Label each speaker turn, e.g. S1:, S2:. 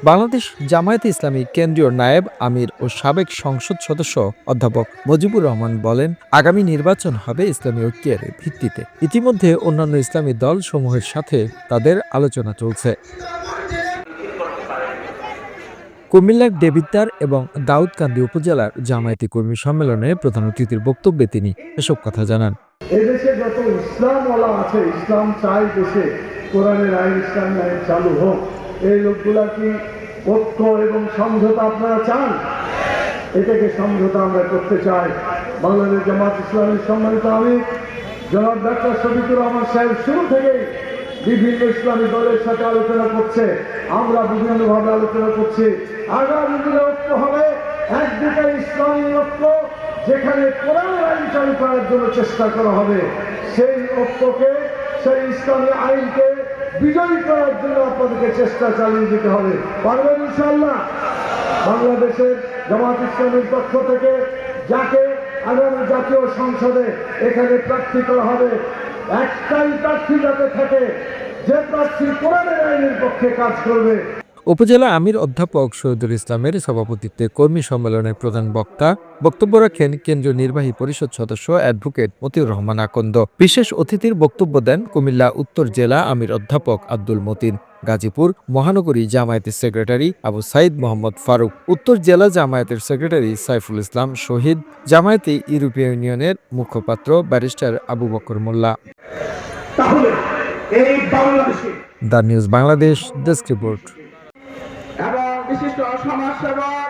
S1: বাংলাদেশ জামায়াতে ইসলামী কেন্দ্রীয় নায়েব আমির ও সাবেক সংসদ সদস্য অধ্যাপক মুজিবুর রহমান বলেন, আগামী নির্বাচন হবে ইসলামী ঐক্যের ভিত্তিতে। ইতিমধ্যে অন্যান্য ইসলামী দল সমূহের সাথে তাদের আলোচনা চলছে। কুমিল্লার দেবিদ্বার এবং দাউদকান্দি উপজেলার জামায়াতি কর্মী সম্মেলনে প্রধান অতিথির বক্তব্যে তিনি এসব কথা জানান।
S2: এদেশে যত ইসলামওয়ালা আছে, ইসলাম চাই দেশে কোরআনের আইন, ইসলামী আইন চালু হোক। এই লোকগুলা কি ঐক্য এবং সমঝোতা আপনারা চান? এটাকে সমঝোতা আমরা করতে চাই। বাংলাদেশ জামাত ইসলামীর সম্মানিত আমির জনাব ডাক্তার শফিকুর রহমান সাহেব শুরু থেকেই বিভিন্ন ইসলামী দলের সাথে আলোচনা করছে, আমরা বিভিন্নভাবে আলোচনা করছি। আগামী দিনে ঐক্য হবে, একদিকে ইসলামী ঐক্য যেখানে কোরআনের আইন চালু করার জন্য চেষ্টা করা হবে, সেই ঐক্যকে, সেই ইসলামী আইনকে বিজয়ী করার জন্য আপনাদেরকে চেষ্টা চালিয়ে যেতে হবে। পারবেন ইনশাআল্লাহ? বাংলাদেশের জামাত ইসলামীর পক্ষ থেকে যাকে আগামী জাতীয় সংসদে এখানে প্রার্থী করা হবে, একটাই প্রার্থী যাতে থাকে, যে প্রার্থী কোরআনের আইনের পক্ষে কাজ করবে।
S1: উপজেলা আমির অধ্যাপক শহীদুল ইসলামের সভাপতিত্বে কর্মী সম্মেলনের প্রধান বক্তব্য রাখেন কেন্দ্রীয় নির্বাহী পরিষদ সদস্য অ্যাডভোকেট মতিউর রহমান আকন্দ। বিশেষ অতিথির বক্তব্য দেন কুমিল্লা উত্তর জেলা আমির অধ্যাপক আব্দুল মতিন, গাজীপুর মহানগরী জামায়াতের সেক্রেটারি আবু সাইদ মোহাম্মদ ফারুক, উত্তর জেলা জামায়াতের সেক্রেটারি সাইফুল ইসলাম শহীদ, জামায়াতে ইউরোপীয় ইউনিয়নের মুখপাত্র barrister Abu Bakar Molla. The news Bangladesh desk report.
S3: এবং বিশিষ্ট সমাজসেবক